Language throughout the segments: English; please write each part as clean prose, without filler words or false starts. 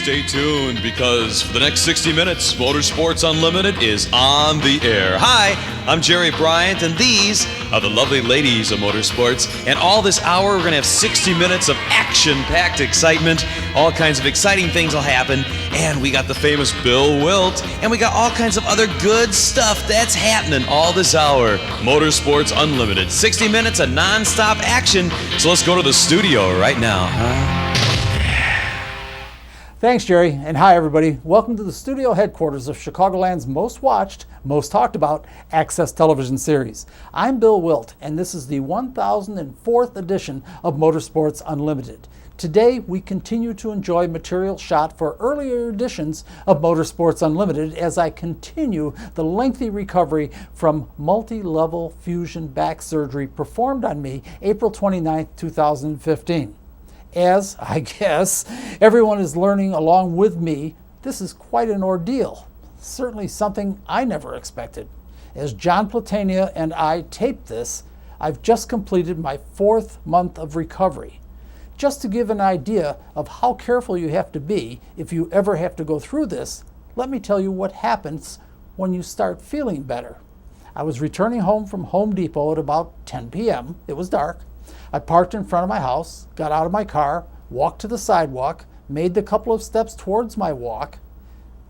stay tuned because for the next 60 minutes, Motorsports Unlimited is on the air. Hi, I'm Jerry Bryant, and these are the lovely ladies of motorsports. And all this hour, we're going to have 60 minutes of action-packed excitement. All kinds of exciting things will happen. And we got the famous Bill Wildt, and we got all kinds of other good stuff that's happening all this hour. Motorsports Unlimited, 60 minutes of non-stop action. So let's go to the studio right now. Thanks, Jerry, and hi, everybody. Welcome to the studio headquarters of Chicagoland's most watched, most talked about Access television series. I'm Bill Wildt, and this is the 1004th edition of Motorsports Unlimited. Today, we continue to enjoy material shot for earlier editions of Motorsports Unlimited as I continue the lengthy recovery from multi-level fusion back surgery performed on me April 29, 2015. As, I guess, everyone is learning along with me, this is quite an ordeal. Certainly something I never expected. As John Platania and I taped this, I've just completed my 4th month of recovery. Just to give an idea of how careful you have to be if you ever have to go through this, let me tell you what happens when you start feeling better. I was returning home from Home Depot at about 10 p.m. It was dark. I parked in front of my house, got out of my car, walked to the sidewalk, made the couple of steps towards my walk.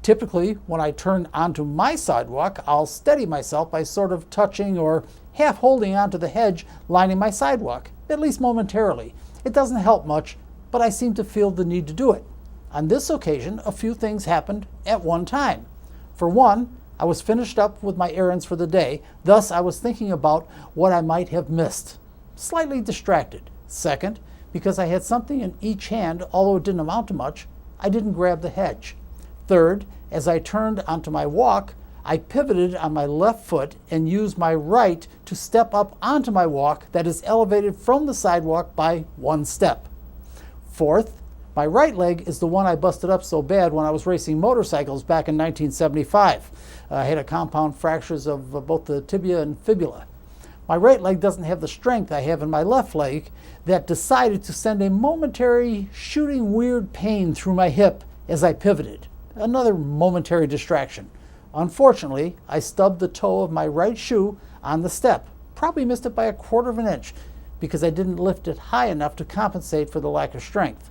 Typically, when I turn onto my sidewalk, I'll steady myself by sort of touching or half holding onto the hedge lining my sidewalk, at least momentarily. It doesn't help much, but I seem to feel the need to do it. On this occasion, a few things happened at one time. For one, I was finished up with my errands for the day, thus I was thinking about what I might have missed. Slightly distracted. Second, because I had something in each hand, although it didn't amount to much, I didn't grab the hedge. Third, as I turned onto my walk, I pivoted on my left foot and used my right to step up onto my walk that is elevated from the sidewalk by 1 step. Fourth, my right leg is the one I busted up so bad when I was racing motorcycles back in 1975. I had a compound fractures of both the tibia and fibula. My right leg doesn't have the strength I have in my left leg that decided to send a momentary shooting weird pain through my hip as I pivoted. Another momentary distraction. Unfortunately, I stubbed the toe of my right shoe on the step. Probably missed it by a quarter of an inch because I didn't lift it high enough to compensate for the lack of strength.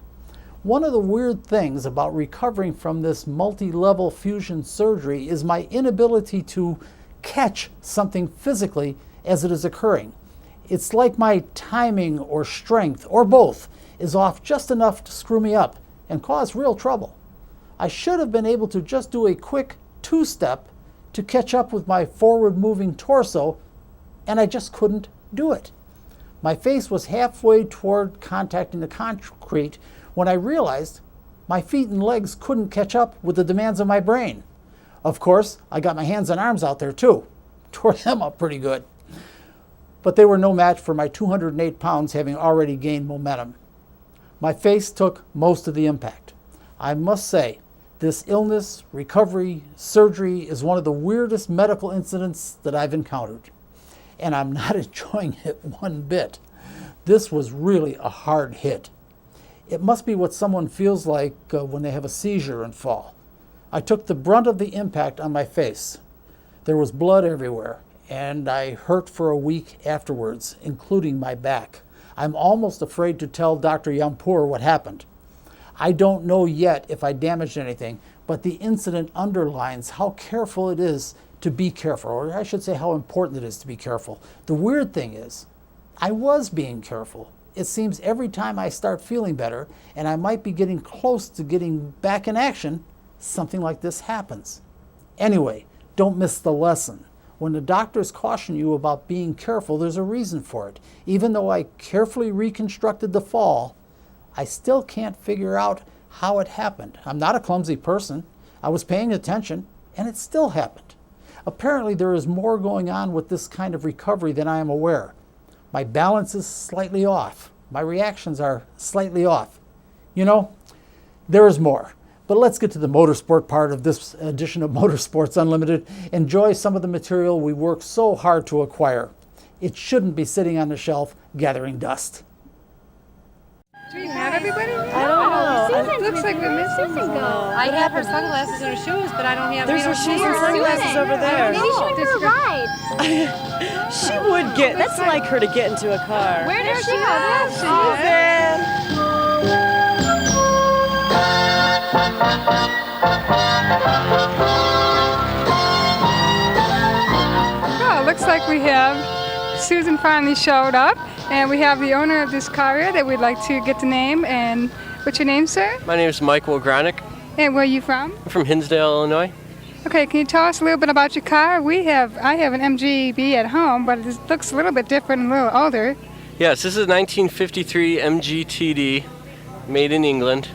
One of the weird things about recovering from this multi-level fusion surgery is my inability to catch something physically as it is occurring. It's like my timing or strength, or both, is off just enough to screw me up and cause real trouble. I should have been able to just do a quick 2-step to catch up with my forward-moving torso, and I just couldn't do it. My face was halfway toward contacting the concrete when I realized my feet and legs couldn't catch up with the demands of my brain. Of course, I got my hands and arms out there too. Tore them up pretty good. But they were no match for my 208 pounds having already gained momentum. My face took most of the impact. I must say, this illness, recovery, surgery is one of the weirdest medical incidents that I've encountered. And I'm not enjoying it one bit. This was really a hard hit. It must be what someone feels like when they have a seizure and fall. I took the brunt of the impact on my face. There was blood everywhere, and I hurt for a week afterwards, including my back. I'm almost afraid to tell Dr. Yampur what happened. I don't know yet if I damaged anything, but the incident underlines how careful it is to be careful, or I should say how important it is to be careful. The weird thing is, I was being careful. It seems every time I start feeling better, and I might be getting close to getting back in action, something like this happens. Anyway, don't miss the lesson. When the doctors caution you about being careful, there's a reason for it. Even though I carefully reconstructed the fall, I still can't figure out how it happened. I'm not a clumsy person. I was paying attention, and it still happened. Apparently, there is more going on with this kind of recovery than I am aware. My balance is slightly off. My reactions are slightly off. You know, there is more. But let's get to the motorsport part of this edition of Motorsports Unlimited. Enjoy some of the material we worked so hard to acquire. It shouldn't be sitting on the shelf gathering dust. Do we have everybody? I don't know. It looks like we're missing Susan go? I have her sunglasses and her shoes, but I don't have. There's her shoes and sunglasses over there. Maybe she went for a ride. She would get. That's like her to get into a car. Where did she go? Susan. Well, it looks like we have Susan finally showed up, and we have the owner of this car here that we'd like to get the name. And what's your name, sir? My name is Mike Wolgronick. And where are you from? I'm from Hinsdale, Illinois. Okay, can you tell us a little bit about your car? I have an MGB at home, but it looks a little bit different and a little older. Yes, this is a 1953 MGTD, made in England.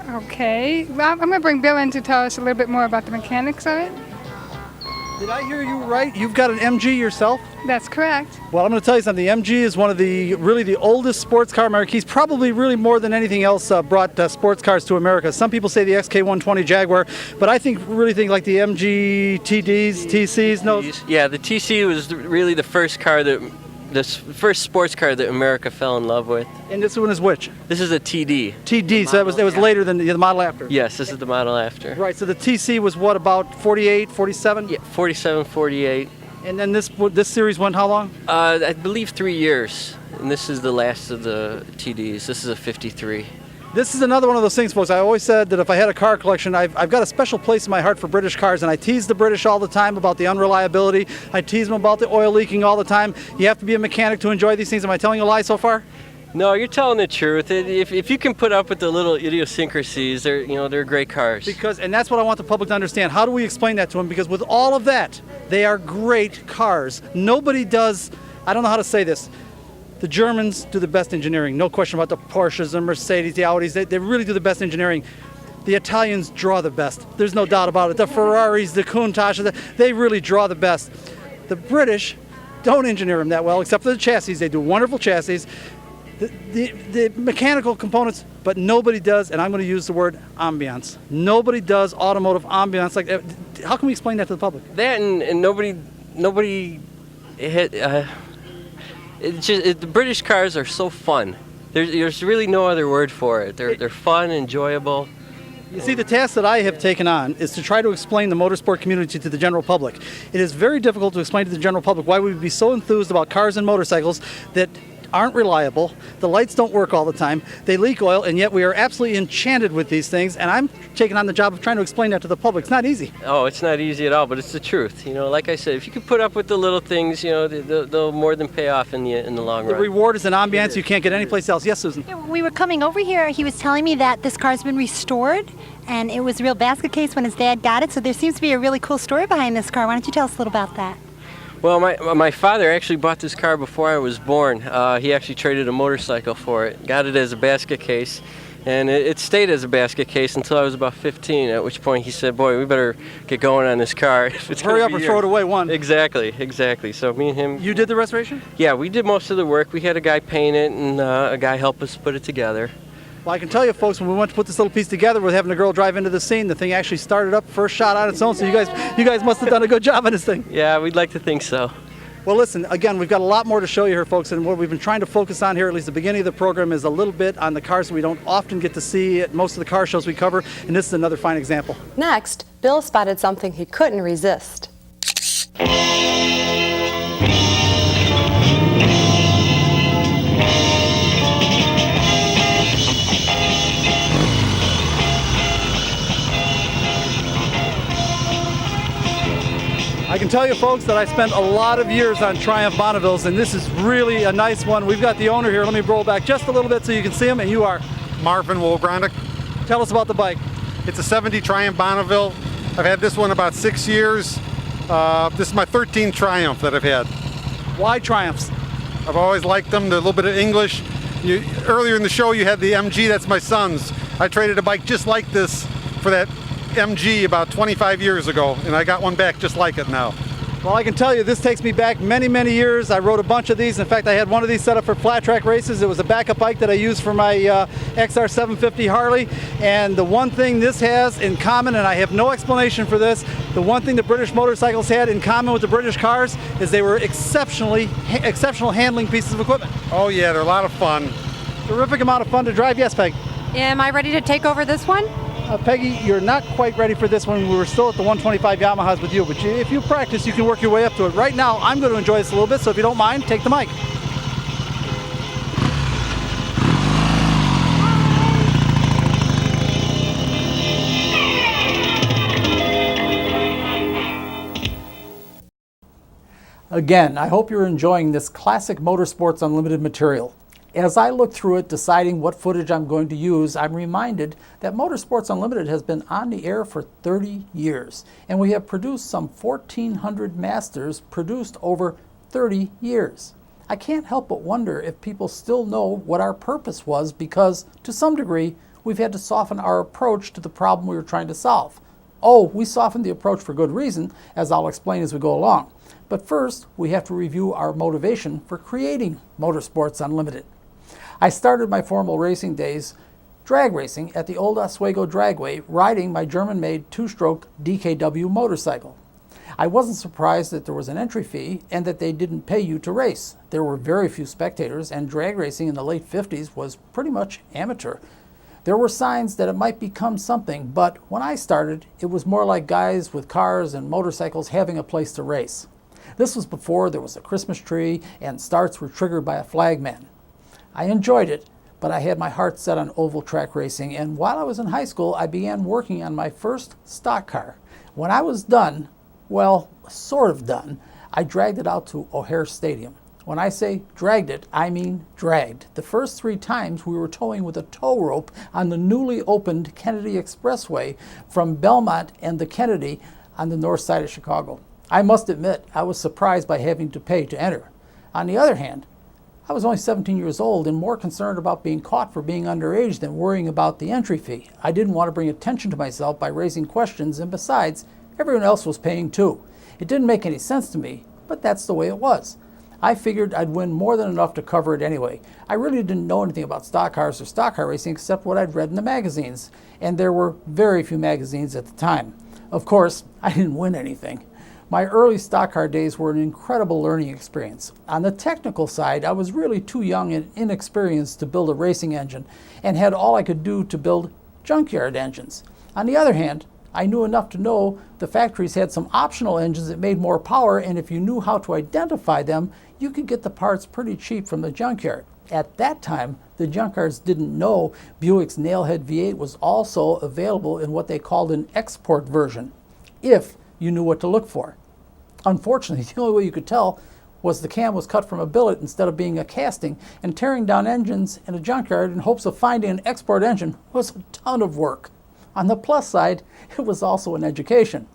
Okay, well, I'm going to bring Bill in to tell us a little bit more about the mechanics of it. Did I hear you right? You've got an MG yourself? That's correct. Well, I'm going to tell you something. The MG is one of the oldest sports car marquees, probably really more than anything else brought sports cars to America. Some people say the XK120 Jaguar, but I really think like the MG TDs, TCs. No. Yeah, the TC was really the first car first sports car that America fell in love with. And this one is which? This is a TD. TD, so it was later than the model after. Yes, this is the model after. Right, so the TC was what, about 48, 47? Yeah, 47, 48. And then this series went how long? I believe 3 years, and this is the last of the TDs. This is a 53. This is another one of those things, folks. I always said that if I had a car collection, I've got a special place in my heart for British cars, and I tease the British all the time about the unreliability. I tease them about the oil leaking all the time. You have to be a mechanic to enjoy these things. Am I telling a lie so far? No, you're telling the truth. If you can put up with the little idiosyncrasies, they're great cars. And that's what I want the public to understand. How do we explain that to them? Because with all of that, they are great cars. Nobody does, I don't know how to say this. The Germans do the best engineering, no question about the Porsches, the Mercedes, the Audis. They really do the best engineering. The Italians draw the best. There's no doubt about it. The Ferraris, the Countachs, they really draw the best. The British don't engineer them that well, except for the chassis. They do wonderful chassis. The mechanical components, but nobody does, and I'm going to use the word ambiance. Nobody does automotive ambiance like that. How can we explain that to the public? That and nobody hit. The British cars are so fun. There's really no other word for it. They're fun, enjoyable. You see, the task that I have taken on is to try to explain the motorsport community to the general public. It is very difficult to explain to the general public why we would be so enthused about cars and motorcycles that aren't reliable, the lights don't work all the time, they leak oil, and yet we are absolutely enchanted with these things, and I'm taking on the job of trying to explain that to the public. It's not easy. Oh, it's not easy at all, but it's the truth. Like I said, if you can put up with the little things, they'll more than pay off in the long run. The reward is an ambiance you can't get anyplace else. Yes, Susan? When we were coming over here, he was telling me that this car's been restored, and it was a real basket case when his dad got it, so there seems to be a really cool story behind this car. Why don't you tell us a little about that? Well, my father actually bought this car before I was born. He actually traded a motorcycle for it, got it as a basket case, and it stayed as a basket case until I was about 15, at which point he said, boy, we better get going on this car. Hurry up or throw it away, one. Exactly. So me and him... You did the restoration? Yeah, we did most of the work. We had a guy paint it, and a guy help us put it together. Well, I can tell you, folks, when we went to put this little piece together with having a girl drive into the scene, the thing actually started up first shot on its own, so you guys must have done a good job on this thing. Yeah, we'd like to think so. Well, listen, again, we've got a lot more to show you here, folks, and what we've been trying to focus on here, at least the beginning of the program, is a little bit on the cars that we don't often get to see at most of the car shows we cover, and this is another fine example. Next, Bill spotted something he couldn't resist. I can tell you, folks, that I spent a lot of years on Triumph Bonnevilles, and this is really a nice one. We've got the owner here. Let me roll back just a little bit so you can see him, and you are? Marvin Wolgronick. Tell us about the bike. It's a 70 Triumph Bonneville. I've had this one about 6 years. This is my 13th Triumph that I've had. Why Triumphs? I've always liked them. They're a little bit of English. Earlier in the show, you had the MG. That's my son's. I traded a bike just like this for that MG about 25 years ago, and I got one back just like it now. Well, I can tell you this takes me back many, many years. I rode a bunch of these. In fact, I had one of these set up for flat track races. It was a backup bike that I used for my XR 750 Harley. And the one thing this has in common, and I have no explanation for this, the one thing the British motorcycles had in common with the British cars is they were exceptional handling pieces of equipment. Oh yeah, they're a lot of fun. Terrific amount of fun to drive. Yes, Peg. Am I ready to take over this one? Peggy, you're not quite ready for this one. We were still at the 125 Yamahas with you, but if you practice, you can work your way up to it. Right now, I'm going to enjoy this a little bit, so if you don't mind, take the mic. Again, I hope you're enjoying this classic Motorsports Unlimited material. As I look through it, deciding what footage I'm going to use, I'm reminded that Motorsports Unlimited has been on the air for 30 years, and we have produced some 1,400 masters produced over 30 years. I can't help but wonder if people still know what our purpose was, because to some degree, we've had to soften our approach to the problem we were trying to solve. Oh, we softened the approach for good reason, as I'll explain as we go along. But first, we have to review our motivation for creating Motorsports Unlimited. I started my formal racing days drag racing at the old Oswego Dragway, riding my German-made two-stroke DKW motorcycle. I wasn't surprised that there was an entry fee and that they didn't pay you to race. There were very few spectators, and drag racing in the late 50s was pretty much amateur. There were signs that it might become something, but when I started, it was more like guys with cars and motorcycles having a place to race. This was before there was a Christmas tree and starts were triggered by a flagman. I enjoyed it, but I had my heart set on oval track racing, and while I was in high school, I began working on my first stock car. When I was done, well, sort of done, I dragged it out to O'Hare Stadium. When I say dragged it, I mean dragged. The first 3 times we were towing with a tow rope on the newly opened Kennedy Expressway from Belmont and the Kennedy on the north side of Chicago. I must admit, I was surprised by having to pay to enter. On the other hand, I was only 17 years old and more concerned about being caught for being underage than worrying about the entry fee. I didn't want to bring attention to myself by raising questions, and besides, everyone else was paying too. It didn't make any sense to me, but that's the way it was. I figured I'd win more than enough to cover it anyway. I really didn't know anything about stock cars or stock car racing except what I'd read in the magazines, and there were very few magazines at the time. Of course, I didn't win anything. My early stock car days were an incredible learning experience. On the technical side, I was really too young and inexperienced to build a racing engine and had all I could do to build junkyard engines. On the other hand, I knew enough to know the factories had some optional engines that made more power, and if you knew how to identify them, you could get the parts pretty cheap from the junkyard. At that time, the junkyards didn't know Buick's Nailhead V8 was also available in what they called an export version, if you knew what to look for. Unfortunately, the only way you could tell was the cam was cut from a billet instead of being a casting, and tearing down engines in a junkyard in hopes of finding an export engine was a ton of work. On the plus side, it was also an education.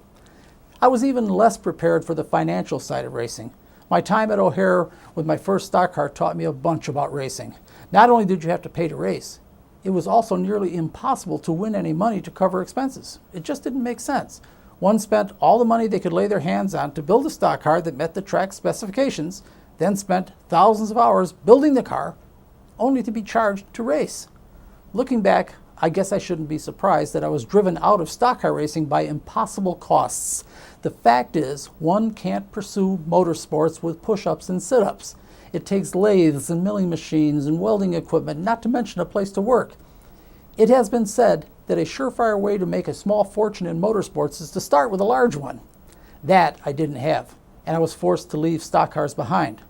I was even less prepared for the financial side of racing. My time at O'Hare with my first stock car taught me a bunch about racing. Not only did you have to pay to race, it was also nearly impossible to win any money to cover expenses. It just didn't make sense. One spent all the money they could lay their hands on to build a stock car that met the track specifications, then spent thousands of hours building the car, only to be charged to race. Looking back, I guess I shouldn't be surprised that I was driven out of stock car racing by impossible costs. The fact is, one can't pursue motorsports with push-ups and sit-ups. It takes lathes and milling machines and welding equipment, not to mention a place to work. It has been said that a surefire way to make a small fortune in motorsports is to start with a large one. That I didn't have, and I was forced to leave stock cars behind.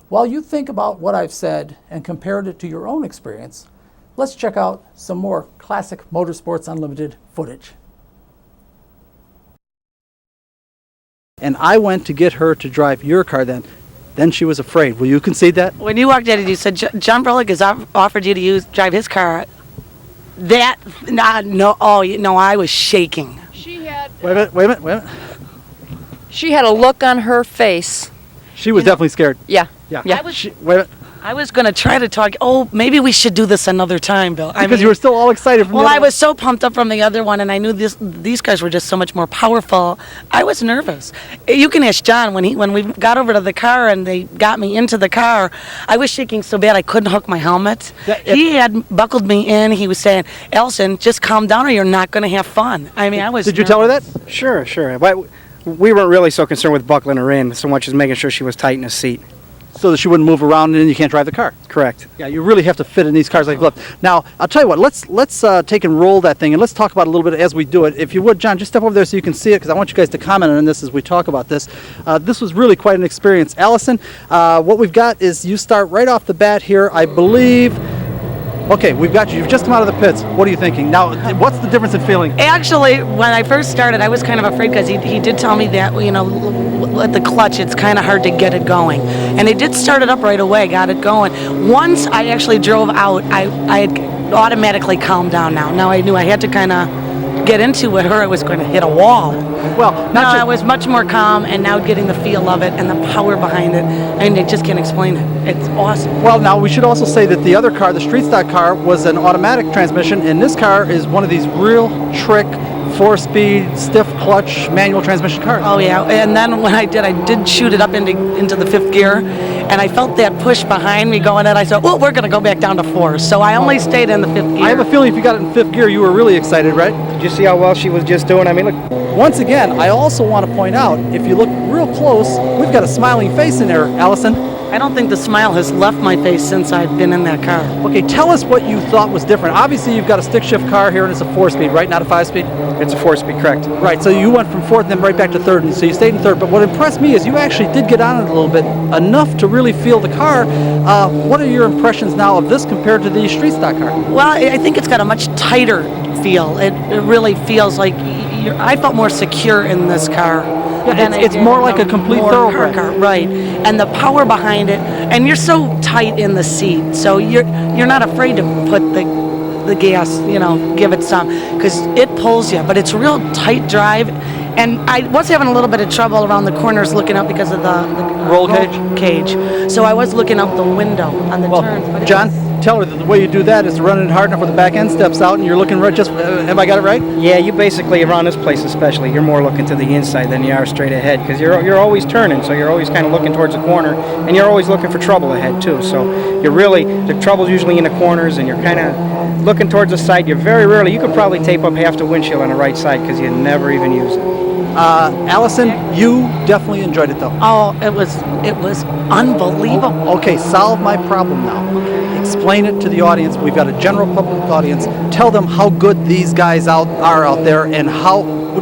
While you think about what I've said and compared it to your own experience, let's check out some more classic Motorsports Unlimited footage. And I went to get her to drive your car then. Then she was afraid. Will you concede that? When you walked in and you said, John Brolick has offered you to drive his car, I was shaking. She had. Wait a minute. She had a look on her face. She was definitely scared. Yeah. Yeah. I was, I was going to try to talk. Oh, maybe we should do this another time, Bill. Because you were still all excited. From I was so pumped up from the other one, and I knew these guys were just so much more powerful. I was nervous. You can ask John when we got over to the car and they got me into the car. I was shaking so bad I couldn't hook my helmet. He had buckled me in. He was saying, "Elson, just calm down, or you're not going to have fun." I mean, I was. Did you tell her that? Sure. But we weren't really so concerned with buckling her in so much as making sure she was tight in the seat. So that she wouldn't move around and then you can't drive the car. Correct. Yeah, you really have to fit in these cars like a glove. Now, I'll tell you what, let's take and roll that thing, and let's talk about it a little bit as we do it. If you would, John, just step over there so you can see it, because I want you guys to comment on this as we talk about this. This was really quite an experience. Allison, what we've got is you start right off the bat here, I believe. Okay, we've got you. You've just come out of the pits. What are you thinking? Now, what's the difference in feeling? Actually, when I first started, I was kind of afraid because he did tell me that, at the clutch, it's kind of hard to get it going. And he did start it up right away, got it going. Once I actually drove out, I had automatically calmed down now. Now I knew I had to kind of get into it or I was going to hit a wall. Well, I was much more calm, and now getting the feel of it and the power behind it, and I just can't explain it. It's awesome. Well, now we should also say that the other car, the street stock car, was an automatic transmission, and this car is one of these real trick 4-speed, stiff clutch, manual transmission cars. Oh yeah, and then when I did shoot it up into the 5th gear, and I felt that push behind me going, and I said, we're going to go back down to 4. So I only stayed in the 5th gear. I have a feeling if you got it in 5th gear, you were really excited, right? Did you see how well she was just doing? I mean, look. Once again, I also want to point out, if you look real close, we've got a smiling face in there, Allison. I don't think the smile has left my face since I've been in that car. Okay, tell us what you thought was different. Obviously, you've got a stick shift car here, and it's a 4-speed, right? Not a 5-speed? It's a 4-speed, correct. Right, so you went from 4th and then right back to 3rd, and so you stayed in 3rd. But what impressed me is you actually did get on it a little bit, enough to really feel the car. What are your impressions now of this compared to the street stock car? Well, I think it's got a much tighter feel. It really feels like I felt more secure in this car. Yeah, it's more like a complete thoroughbred. Car, right. And the power behind it, and you're so tight in the seat, so you're not afraid to put the gas, give it some, because it pulls you, but it's a real tight drive. And I was having a little bit of trouble around the corners looking up because of the roll cage. So I was looking out the window on the turns. But John, tell her that the way you do that is to run it hard enough where the back end steps out and you're looking right just, have I got it right? Yeah, you basically, around this place especially, you're more looking to the inside than you are straight ahead, because you're always turning, so you're always kind of looking towards the corner, and you're always looking for trouble ahead too. So the trouble's usually in the corners, and you're kind of looking towards the side. You're very rarely, you could probably tape up half the windshield on the right side because you never even use it. Allison, you definitely enjoyed it though. Oh, it was unbelievable. Okay, solve my problem now. Explain it to the audience. We've got a general public audience. Tell them how good these guys are out there, and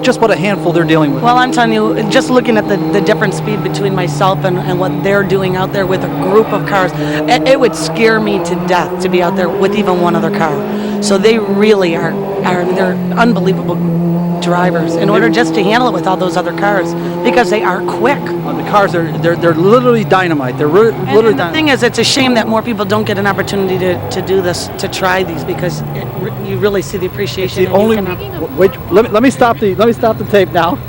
just what a handful they're dealing with. Well, I'm telling you, just looking at the different speed between myself and what they're doing out there with a group of cars, it would scare me to death to be out there with even one other car. So they really they're unbelievable drivers in order just to handle it with all those other cars, because they are quick. The cars they're literally dynamite. They're literally dynamite. The thing is, it's a shame that more people don't get an opportunity to do this, to try these, because you really see the appreciation. It's the only wait. Let me stop the tape now.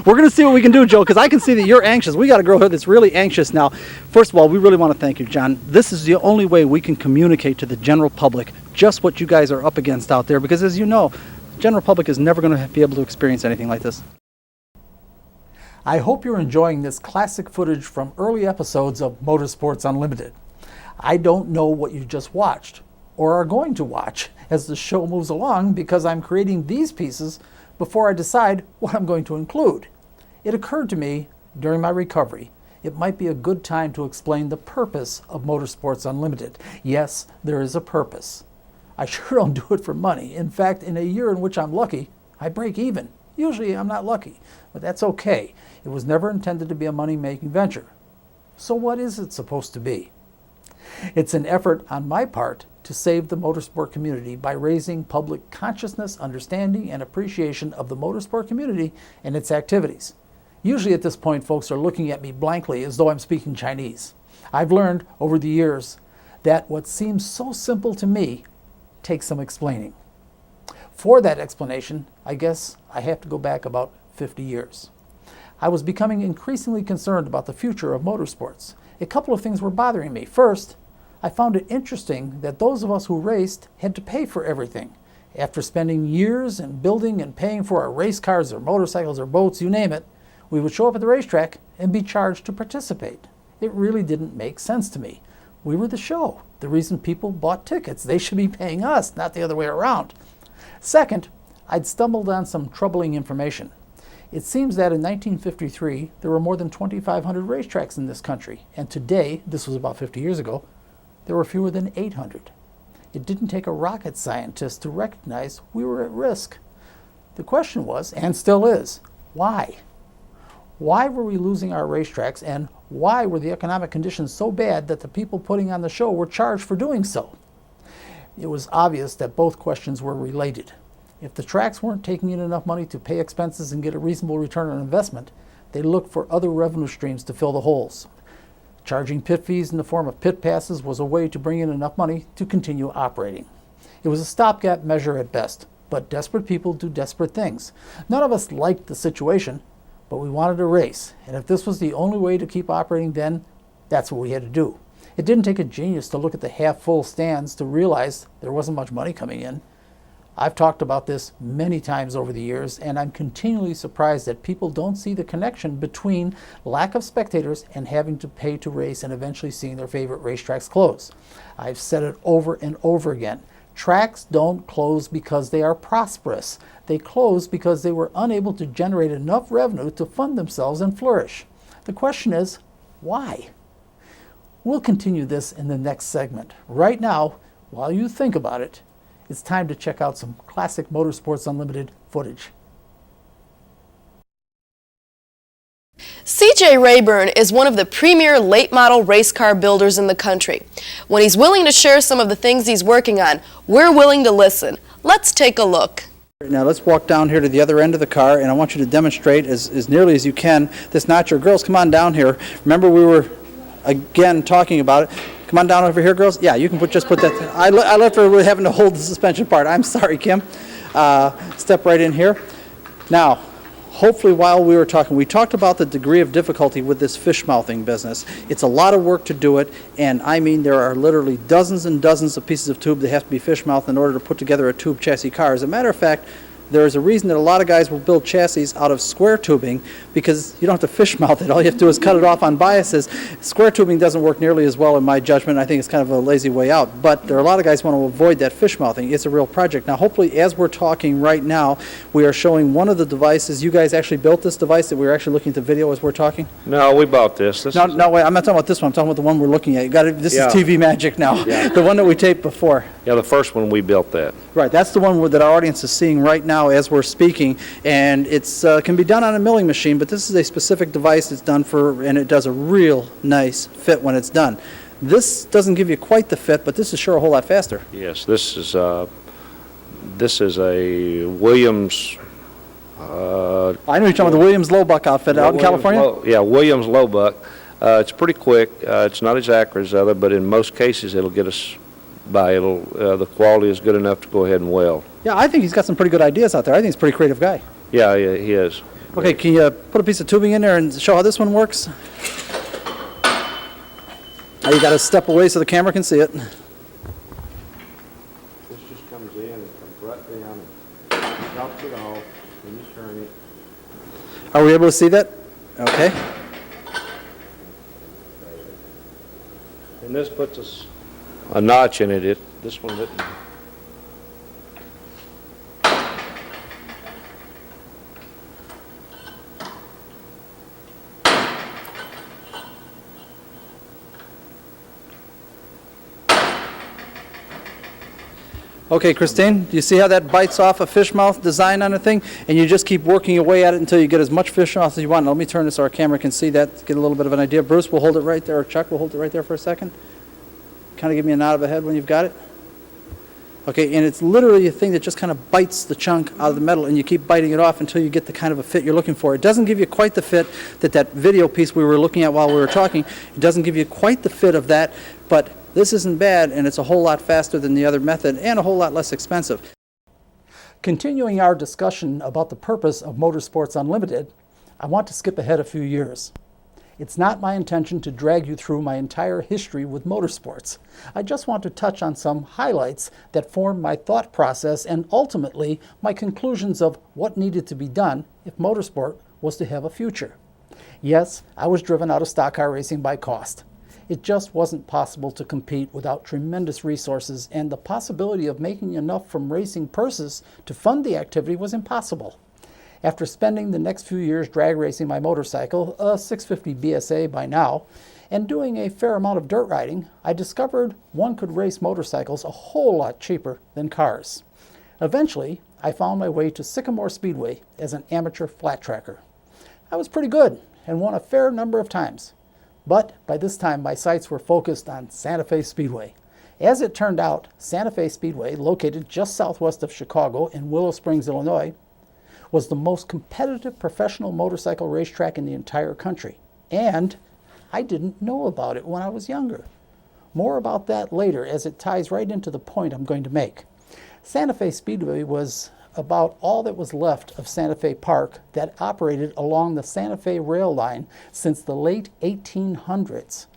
We're going to see what we can do, Joe, because I can see that you're anxious. We got a girl here that's really anxious now. First of all, we really want to thank you, John. This is the only way we can communicate to the general public just what you guys are up against out there, because as you know, the general public is never going to be able to experience anything like this. I hope you're enjoying this classic footage from early episodes of Motorsports Unlimited. I don't know what you just watched or are going to watch as the show moves along, because I'm creating these pieces before I decide what I'm going to include. It occurred to me during my recovery, it might be a good time to explain the purpose of Motorsports Unlimited. Yes, there is a purpose. I sure don't do it for money. In fact, in a year in which I'm lucky, I break even. Usually I'm not lucky, but that's okay. It was never intended to be a money-making venture. So what is it supposed to be? It's an effort on my part to save the motorsport community by raising public consciousness, understanding, and appreciation of the motorsport community and its activities. Usually at this point, folks are looking at me blankly as though I'm speaking Chinese. I've learned over the years that what seems so simple to me takes some explaining. For that explanation, I guess I have to go back about 50 years. I was becoming increasingly concerned about the future of motorsports. A couple of things were bothering me. First, I found it interesting that those of us who raced had to pay for everything. After spending years in building and paying for our race cars or motorcycles or boats, you name it, we would show up at the racetrack and be charged to participate. It really didn't make sense to me. We were the show. The reason people bought tickets. They should be paying us, not the other way around. Second, I'd stumbled on some troubling information. It seems that in 1953, there were more than 2,500 racetracks in this country, and today, this was about 50 years ago, there were fewer than 800. It didn't take a rocket scientist to recognize we were at risk. The question was, and still is, why? Why were we losing our racetracks, and why were the economic conditions so bad that the people putting on the show were charged for doing so? It was obvious that both questions were related. If the tracks weren't taking in enough money to pay expenses and get a reasonable return on investment, they looked for other revenue streams to fill the holes. Charging pit fees in the form of pit passes was a way to bring in enough money to continue operating. It was a stopgap measure at best, but desperate people do desperate things. None of us liked the situation, but we wanted a race, and if this was the only way to keep operating then, that's what we had to do. It didn't take a genius to look at the half-full stands to realize there wasn't much money coming in. I've talked about this many times over the years, and I'm continually surprised that people don't see the connection between lack of spectators and having to pay to race and eventually seeing their favorite racetracks close. I've said it over and over again. Tracks don't close because they are prosperous. They close because they were unable to generate enough revenue to fund themselves and flourish. The question is, why? We'll continue this in the next segment. Right now, while you think about it, it's time to check out some classic Motorsports Unlimited footage. C.J. Rayburn is one of the premier late model race car builders in the country. When he's willing to share some of the things he's working on, we're willing to listen. Let's take a look. Now let's walk down here to the other end of the car, and I want you to demonstrate as nearly as you can this notcher. Girls, come on down here. Remember we were again talking about it. Come on down over here, girls. Yeah, you can just put that. I left her with having to hold the suspension part. I'm sorry, Kim. Step right in here. Now, hopefully while we were talking, we talked about the degree of difficulty with this fish mouthing business. It's a lot of work to do it, and I mean there are literally dozens and dozens of pieces of tube that have to be fish mouthed in order to put together a tube chassis car. As a matter of fact, there is a reason that a lot of guys will build chassis out of square tubing, because you don't have to fish mouth it. All you have to do is cut it off on biases. Square tubing doesn't work nearly as well in my judgment. I think it's kind of a lazy way out. But there are a lot of guys who want to avoid that fish mouthing. It's a real project. Now, hopefully, as we're talking right now, we are showing one of the devices. You guys actually built this device that we were actually looking at the video as we're talking? No, we bought this. No, wait, I'm not talking about this one. I'm talking about the one we're looking at. This is TV magic now. Yeah. The one that we taped before. Yeah, the first one we built that. Right, that's the one that our audience is seeing right now as we're speaking, and it's can be done on a milling machine, but this is a specific device that's done for, and it does a real nice fit when it's done. This doesn't give you quite the fit, but this is sure a whole lot faster. Yes, this is a Williams. I know you're talking about the Williams Lowbuck outfit out in California? Williams Lowbuck. It's pretty quick. It's not as accurate as other, but in most cases it'll get us by. The quality is good enough to go ahead and weld. Yeah, I think he's got some pretty good ideas out there. I think he's a pretty creative guy. Yeah, he is. Okay, can you put a piece of tubing in there and show how this one works? Now you got to step away so the camera can see it. This just comes in and comes right down and chops it off, and you turn it. Are we able to see that? Okay. And this puts us a notch in it. This one didn't. Okay, Christine, do you see how that bites off a fish mouth design on a thing? And you just keep working away at it until you get as much fish mouth as you want. Now, let me turn this so our camera can see that, get a little bit of an idea. Bruce, we'll hold it right there, or Chuck, we'll hold it right there for a second. Kind of give me a nod of the head when you've got it. Okay, and it's literally a thing that just kind of bites the chunk out of the metal, and you keep biting it off until you get the kind of a fit you're looking for. It doesn't give you quite the fit that video piece we were looking at while we were talking. It doesn't give you quite the fit of that, but this isn't bad, and it's a whole lot faster than the other method and a whole lot less expensive. Continuing our discussion about the purpose of Motorsports Unlimited, I want to skip ahead a few years. It's not my intention to drag you through my entire history with motorsports. I just want to touch on some highlights that form my thought process and ultimately my conclusions of what needed to be done if motorsport was to have a future. Yes, I was driven out of stock car racing by cost. It just wasn't possible to compete without tremendous resources, and the possibility of making enough from racing purses to fund the activity was impossible. After spending the next few years drag racing my motorcycle, a 650 BSA by now, and doing a fair amount of dirt riding, I discovered one could race motorcycles a whole lot cheaper than cars. Eventually, I found my way to Sycamore Speedway as an amateur flat tracker. I was pretty good and won a fair number of times. But by this time, my sights were focused on Santa Fe Speedway. As it turned out, Santa Fe Speedway, located just southwest of Chicago in Willow Springs, Illinois, was the most competitive professional motorcycle racetrack in the entire country. And I didn't know about it when I was younger. More about that later, as it ties right into the point I'm going to make. Santa Fe Speedway was about all that was left of Santa Fe Park that operated along the Santa Fe rail line since the late 1800s.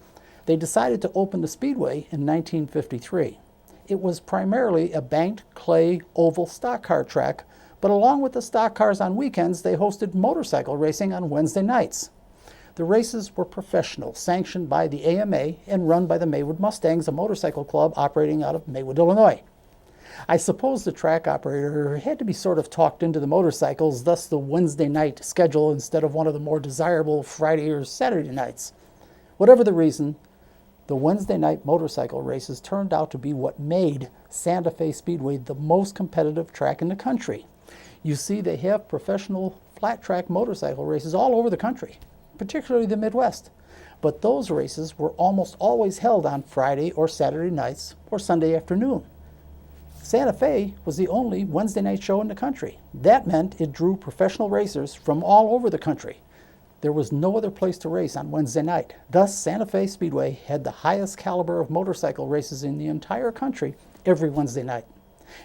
They decided to open the speedway in 1953. It was primarily a banked clay oval stock car track, but along with the stock cars on weekends, they hosted motorcycle racing on Wednesday nights. The races were professional, sanctioned by the AMA and run by the Maywood Mustangs, a motorcycle club operating out of Maywood, Illinois. I suppose the track operator had to be sort of talked into the motorcycles, thus the Wednesday night schedule instead of one of the more desirable Friday or Saturday nights. Whatever the reason, the Wednesday night motorcycle races turned out to be what made Santa Fe Speedway the most competitive track in the country. You see, they have professional flat track motorcycle races all over the country, particularly the Midwest. But those races were almost always held on Friday or Saturday nights or Sunday afternoon. Santa Fe was the only Wednesday night show in the country. That meant it drew professional racers from all over the country. There was no other place to race on Wednesday night. Thus, Santa Fe Speedway had the highest caliber of motorcycle races in the entire country every Wednesday night.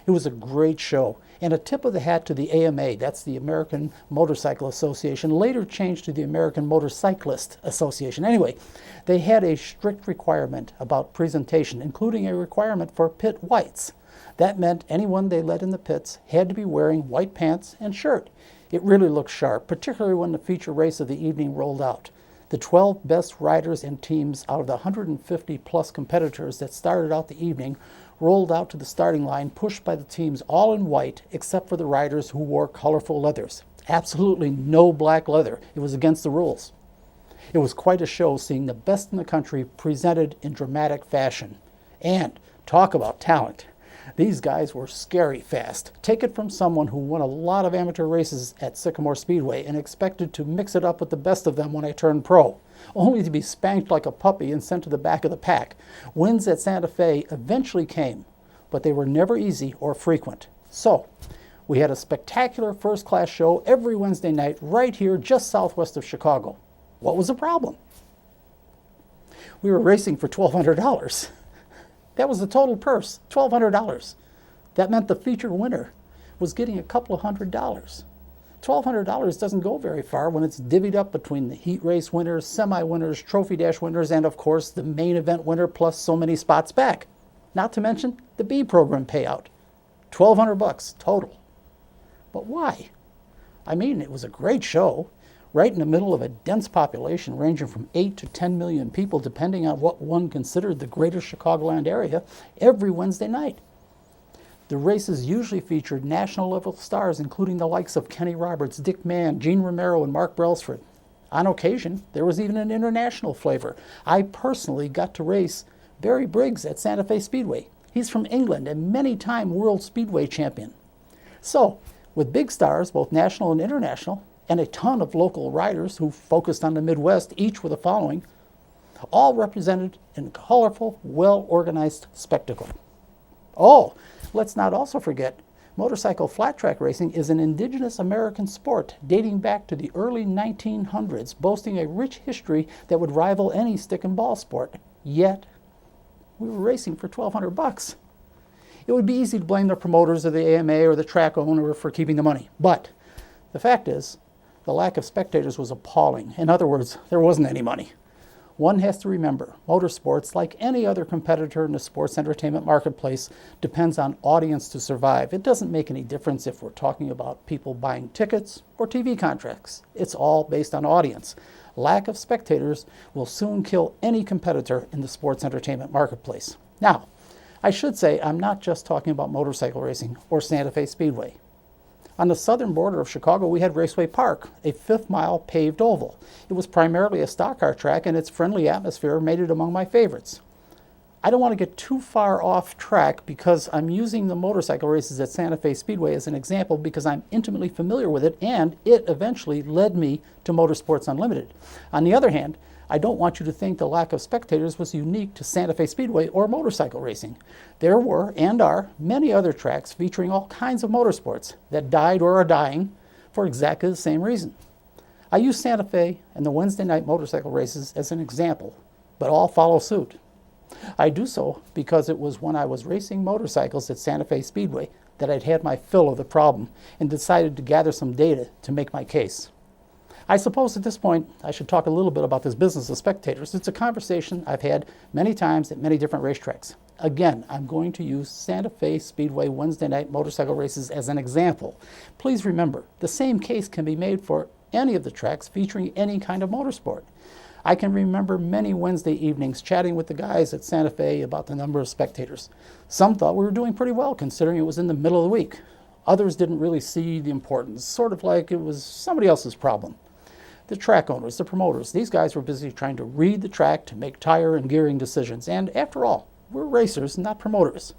It was a great show, and a tip of the hat to the AMA, that's the American Motorcycle Association, later changed to the American Motorcyclist Association. Anyway, they had a strict requirement about presentation, including a requirement for pit whites. That meant anyone they let in the pits had to be wearing white pants and shirt. It really looked sharp, particularly when the feature race of the evening rolled out. The 12 best riders and teams out of the 150 plus competitors that started out the evening rolled out to the starting line, pushed by the teams all in white, except for the riders who wore colorful leathers. Absolutely no black leather. It was against the rules. It was quite a show seeing the best in the country presented in dramatic fashion. And talk about talent. These guys were scary fast. Take it from someone who won a lot of amateur races at Sycamore Speedway and expected to mix it up with the best of them when I turned pro, only to be spanked like a puppy and sent to the back of the pack. Wins at Santa Fe eventually came, but they were never easy or frequent. So, we had a spectacular first-class show every Wednesday night right here just southwest of Chicago. What was the problem? We were racing for $1,200. That was the total purse, $1,200. That meant the feature winner was getting a couple of $100. $1,200 doesn't go very far when it's divvied up between the heat race winners, semi-winners, trophy dash winners, and of course the main event winner plus so many spots back. Not to mention the B program payout. $1,200 total. But why? I mean, it was a great show, right in the middle of a dense population ranging from 8 to 10 million people, depending on what one considered the greater Chicagoland area, every Wednesday night. The races usually featured national-level stars, including the likes of Kenny Roberts, Dick Mann, Gene Romero, and Mark Brailsford. On occasion, there was even an international flavor. I personally got to race Barry Briggs at Santa Fe Speedway. He's from England and many-time world speedway champion. So, with big stars, both national and international, and a ton of local riders who focused on the Midwest, each with a following, all represented in a colorful, well-organized spectacle. Oh, let's not also forget, motorcycle flat track racing is an indigenous American sport dating back to the early 1900s, boasting a rich history that would rival any stick and ball sport. Yet, we were racing for $1,200. It would be easy to blame the promoters of the AMA or the track owner for keeping the money, but the fact is, the lack of spectators was appalling. In other words, there wasn't any money. One has to remember, motorsports, like any other competitor in the sports entertainment marketplace, depends on audience to survive. It doesn't make any difference if we're talking about people buying tickets or TV contracts. It's all based on audience. Lack of spectators will soon kill any competitor in the sports entertainment marketplace. Now, I should say I'm not just talking about motorcycle racing or Santa Fe Speedway. On the southern border of Chicago, we had Raceway Park, a 5-mile paved oval. It was primarily a stock car track, and its friendly atmosphere made it among my favorites. I don't want to get too far off track because I'm using the motorcycle races at Santa Fe Speedway as an example because I'm intimately familiar with it, and it eventually led me to Motorsports Unlimited. On the other hand, I don't want you to think the lack of spectators was unique to Santa Fe Speedway or motorcycle racing. There were, and are, many other tracks featuring all kinds of motorsports that died or are dying for exactly the same reason. I use Santa Fe and the Wednesday night motorcycle races as an example, but all follow suit. I do so because it was when I was racing motorcycles at Santa Fe Speedway that I'd had my fill of the problem and decided to gather some data to make my case. I suppose at this point I should talk a little bit about this business of spectators. It's a conversation I've had many times at many different racetracks. Again, I'm going to use Santa Fe Speedway Wednesday night motorcycle races as an example. Please remember, the same case can be made for any of the tracks featuring any kind of motorsport. I can remember many Wednesday evenings chatting with the guys at Santa Fe about the number of spectators. Some thought we were doing pretty well considering it was in the middle of the week. Others didn't really see the importance, sort of like it was somebody else's problem. The track owners, the promoters, these guys were busy trying to read the track to make tire and gearing decisions. And after all, we're racers, not promoters.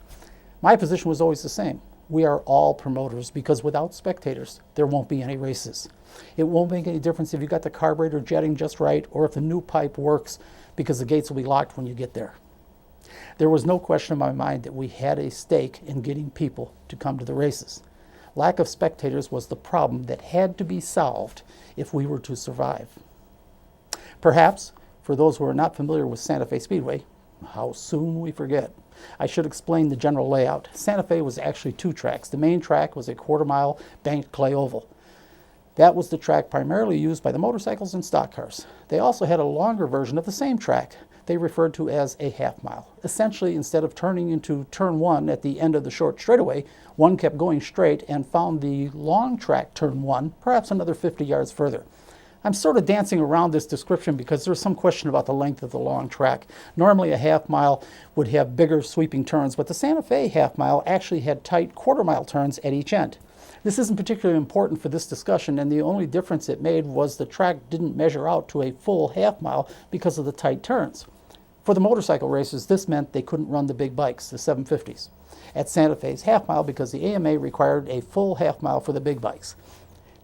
My position was always the same. We are all promoters because without spectators, there won't be any races. It won't make any difference if you got the carburetor jetting just right or if the new pipe works because the gates will be locked when you get there. There was no question in my mind that we had a stake in getting people to come to the races. Lack of spectators was the problem that had to be solved if we were to survive. Perhaps, for those who are not familiar with Santa Fe Speedway, how soon we forget, I should explain the general layout. Santa Fe was actually 2 tracks. The main track was a 1/4-mile banked clay oval. That was the track primarily used by the motorcycles and stock cars. They also had a longer version of the same track they referred to as a 1/2 mile. Essentially, instead of turning into turn 1 at the end of the short straightaway, one kept going straight and found the long track turn 1, perhaps another 50 yards further. I'm sort of dancing around this description because there's some question about the length of the long track. Normally a 1/2 mile would have bigger sweeping turns, but the Santa Fe 1/2 mile actually had tight 1/4 mile turns at each end. This isn't particularly important for this discussion, and the only difference it made was the track didn't measure out to a full 1/2 mile because of the tight turns. For the motorcycle racers, this meant they couldn't run the big bikes, the 750s, at Santa Fe's 1/2 mile because the AMA required a full 1/2 mile for the big bikes.